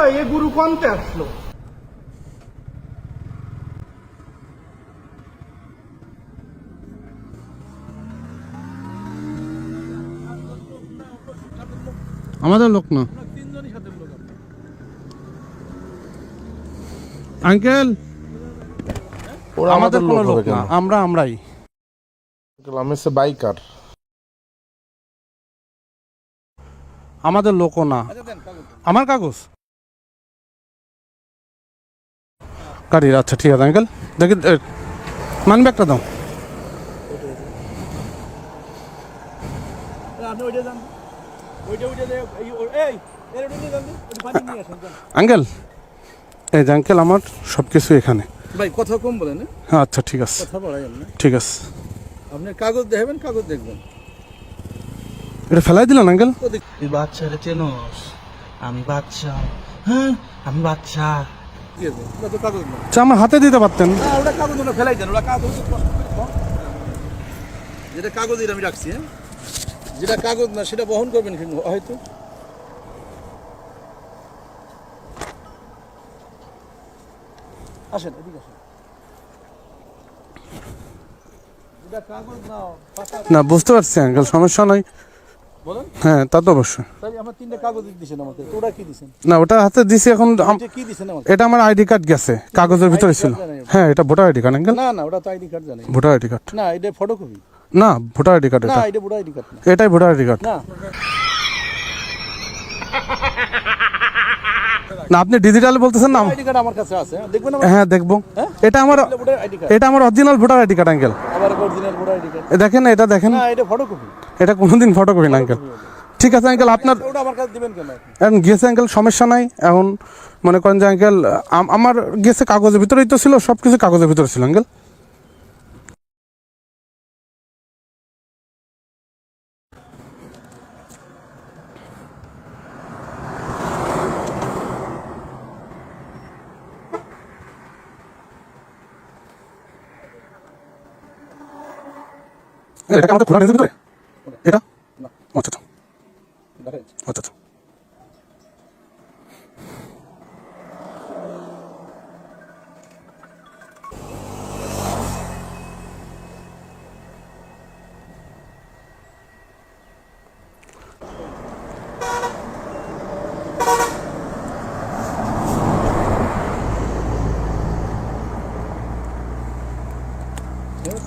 আচ্ছা এ গুরু কোনতে আসলো? আমাদের লোক না আঙ্কেল, আমাদের কোনো লোক না, আমরাই। আমি হচ্ছে বাইকার। আমাদের লোকও না। আমার কাগজ গাড়ির, আচ্ছা ঠিক আছে আঙ্কেল, দেখি মানবে একটা দাও। আঙ্কেল এই যে আঙ্কেল আমার সব কিছু এখানে। ভাই কথা কম বলেন। হ্যাঁ আচ্ছা ঠিক আছে, কথা বলাই না। ঠিক আছে। আপনি কাগজ দেখবেন, কাগজ দেখবেন। এটা ফেলাই দিলেন আঙ্কেল? তুই বাচ্চারে চেনোস? আমি বাচ্চা। হ্যাঁ আমি বাচ্চা। কি আছে? ওটা তো কাগজ না। আচ্ছা আমার হাতে দিতে পারতেন। না ওটা কাগজ না, ফেলাই দেন। ওটা কাগজ যেটা কাগজ এটা আমি রাখছি। হ্যাঁ যেটা কাগজ না সেটা বহন করবেন কিন্তু হয়তো। আসেন এদিকে আসেন। যেটা কাগজ নাও না বুঝতে পারছি আঙ্কেল, সমস্যা নাই। বলেন। হ্যাঁ তা তো অবশ্যই। তাই আমার তিনটা কাগজ দিছেন আমাকে, তো ওটা কি দিছেন? না ওটা হাতে দিছি এখন। এটা কি দিছেন আমাকে? এটা আমার আইডি কার্ড গেছে, কাগজের ভিতরে ছিল। হ্যাঁ এটা ভোটার আইডি কার্ড আঙ্কেল। না না ওটা তো আইডি কার্ড জানি। ভোটার আইডি কার্ড না এটা ফটোকপি। না, ভোটার আইডি কার্ড না এটা। এটা ভোটার আইডি কার্ড না। এটাই ভোটার আইডি কার্ড। না না আপনি ডিজিটাল বলতেছেন না? আইডি কার্ড আমার কাছে আছে, দেখবেন আমার। হ্যাঁ দেখবো। হ্যাঁ? এটা আমার, ভোটার আইডি কার্ড। এটা আমার original voter ID card uncle. আবার অরিজিনাল ভোটার আইডি কার্ড। দেখেন এটা, দেখেন না এটা ফটোকপি। এটা কোনোদিন ফটোকপি না আঙ্কেল। ঠিক আছে আঙ্কেল, আপনার ওটা আমার কাছে দিবেন কেন? এখন গেছে আঙ্কেল, সমস্যা নাই। এখন মনে করেন যে আঙ্কেল আমার গেছে কাগজের ভিতরেই তো ছিল, সব কিছু কাগজের ভিতরে ছিল আঙ্কেল। এটা আমাদের খোলা ভিতরে এটা? আচ্ছা আচ্ছা আচ্ছা।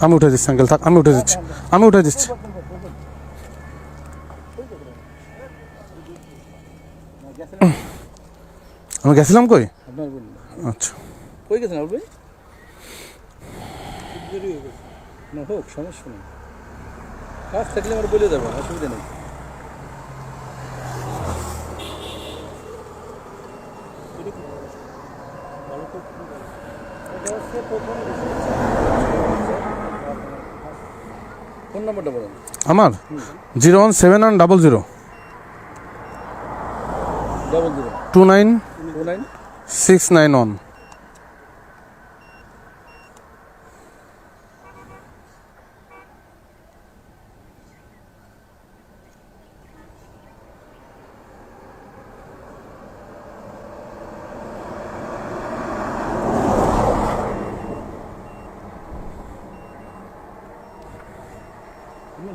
আমি উঠে দিচ্ছি আঙ্কেল, থাক আমি উঠে দিচ্ছি, আমি উঠে দিচ্ছি। আমি গেছিলাম কই? আপনার বলুন। আচ্ছা কই গেছেন আপনি? দেরি হয়ে গেছে। না হোক, সমস্যা নেই। কাজ থাকলে আমার বলে যাবেন, অসুবিধা নেই। ফোন নাম্বারটা বলেন। আমার 01710 00 29 29 691।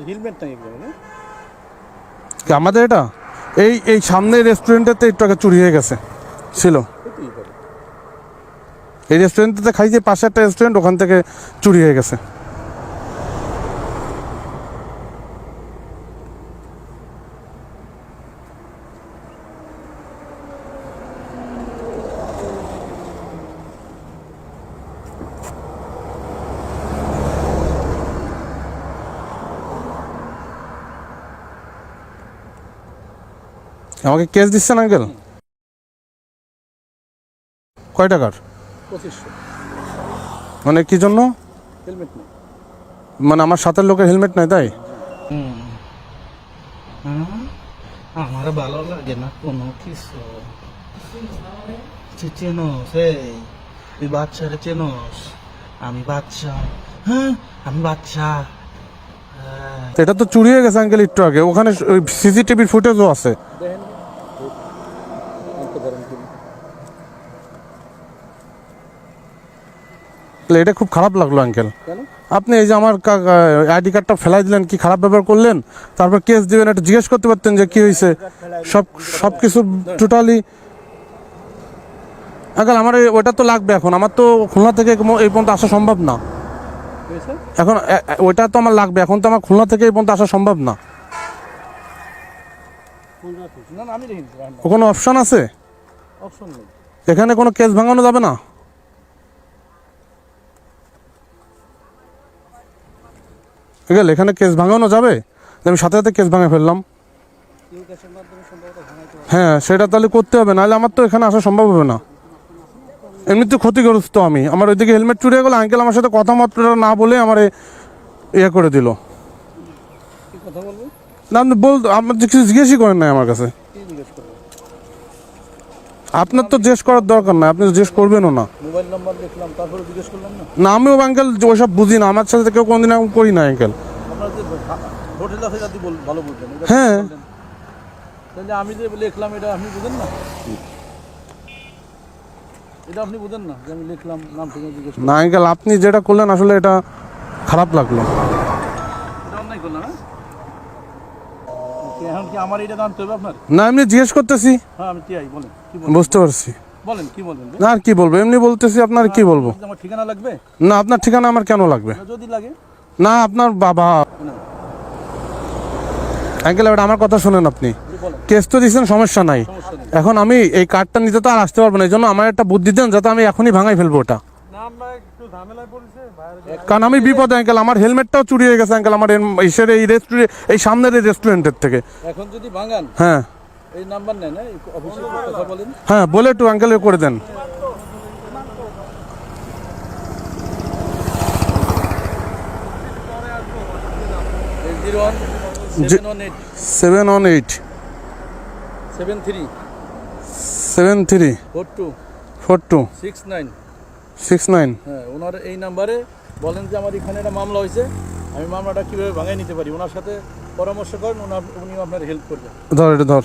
হেলমেট নাই একদম না? কি আমাদের এটা এই এই সামনের রেস্টুরেন্টেতে একটু আগে চুরি হয়ে গেছে ছিল। হতেই পারে। এই রেস্টুরেন্টতে খাই যে পাশে একটা রেস্টুরেন্ট, ওখান থেকে চুরি হয়ে গেছে। আমাকে কেস দিচ্ছেন আঙ্কেল? কয় টাকার? 2500। মানে কি জন্য? হেলমেট নেই। মানে আমার সাথের লোকের হেলমেট নাই তাই? আমার ভালো লাগে না কোনো কিছু। তুই চেনোস? এই তুই বাচ্চারে চেনোস? আমি বাচ্চা। হ্যাঁ আমি বাচ্চা। এটা তো চুরি হয়ে গেছে আঙ্কেল একটু আগে, ওখানে সিসিটিভির ফুটেজও আছে। দেখেন আনতে পারেন কি? তাহলে এটা খুব খারাপ লাগলো আঙ্কেল। কেন? আপনি এই যে আমার আইডি কার্ডটা ফেলাই দিলেন, কি খারাপ ব্যবহার করলেন, তারপর কেস দিবেন, একটু জিজ্ঞেস করতে পারতেন যে কি হয়েছে। সব কিছু টোটালি আঙ্কেল আমার ওটা তো লাগবে এখন, আমার তো খুলনা থেকে এই পর্যন্ত আসা সম্ভব না হয়েছে? এখন। ওইটা তো আমার লাগবে এখন, তো আমার খুলনা থেকে এই পর্যন্ত আসা সম্ভব না। না না আমি দেখিনি, কোনো অপশন আছে অপশন নেই। এখানে? কোনো কেস ভাঙানো যাবে না? আঙ্কেল এখানে কেস ভাঙানো যাবে? আমি সাথে সাথে কেস ভাঙে ফেললাম। কেউ ক্যাশের মাধ্যমে সম্ভবত ভাঙাইতে পারে। হ্যাঁ সেটা তাহলে করতে হবে, নাহলে আমার তো এখানে আসা সম্ভব হবে না। এমনিতে ক্ষতিগ্রস্ত আমি, আমার ওইদিকে হেলমেট চুরি হয়ে গেলো, আঙ্কেল আমার সাথে কথাবার্তা না বলে আমার ইয়ে করে দিল। কি কথা বলবো? না আপনি আমার কিছু জিজ্ঞেসই করেন নাই আমার কাছে। কি জিজ্ঞেস করবো? আপনার তো জিজ্ঞেস করার দরকার না, আপনি জিজ্ঞেস করবেনও না। মোবাইল নাম্বার দেখলাম, তারপরে জিজ্ঞেস করলাম না। না আমিও আঙ্কেল ওইসব বুঝি না, আমার সাথে কেউ কোনোদিন এরকম করি না আঙ্কেল। আপনার যে হোটেল আছে যাতে ভালো বলতেন, এটা হ্যাঁ। বললেন। তাহলে আমি যে লিখলাম এটা আপনি বুঝেন না? এটা আপনি বুঝেন না যে আমি লিখলাম, নাম থেকে জিজ্ঞেস করলাম। না আঙ্কেল আপনি যেটা করলেন আসলে এটা খারাপ লাগলো। এটা অন্যায় করলাম না? এখন কি আমার এটা জানতে হবে আপনার? না এমনি জিজ্ঞেস করতেছি। হ্যাঁ আমি টিআই, বলেন কি বলেন? বুঝতে পারছি। বলেন কি বলবেন? না আর কি বলবো, এমনি বলতেছি, আপনার কি বলবো। আমার ঠিকানা লাগবে? না আপনার ঠিকানা আমার কেন লাগবে? যদি লাগে না আপনার বাবা না, আঙ্কেল এবার আমার কথা শুনেন, আপনি বলেন, কেস তো দিচ্ছেন, সমস্যা নাই। সমস্যা নেই। এখন আমি এই কার্ডটা নিতে তো আর আসতে পারবো না, এই জন্য আমার একটা বুদ্ধি দেন যাতে আমি এখনই ভাঙাই ফেলবো ওটা। কারণ আমি বিপদে আঙ্কেল, আমার হেলমেটটাও চুরি হয়ে গেছে আঙ্কেল, আমার এই রেস্টুরেন্ট, এই সামনের এই রেস্টুরেন্টের থেকে। এখন যদি ভাঙান হ্যাঁ এই নাম্বার নেন, এই অফিসে কথা বলেন। হ্যাঁ বলে একটু আঙ্কেল করে দেন। এই 01 718 718 73 73 42 42 69। 69। হ্যাঁ ওনার এই নাম্বারে বলেন যে আমার এখানে একটা মামলা হয়েছে, আমি মামলাটা কীভাবে ভাঙাই নিতে পারি, ওনার সাথে পরামর্শ করেন, উনি আপনার হেল্প করবেন। ধর এটা ধর।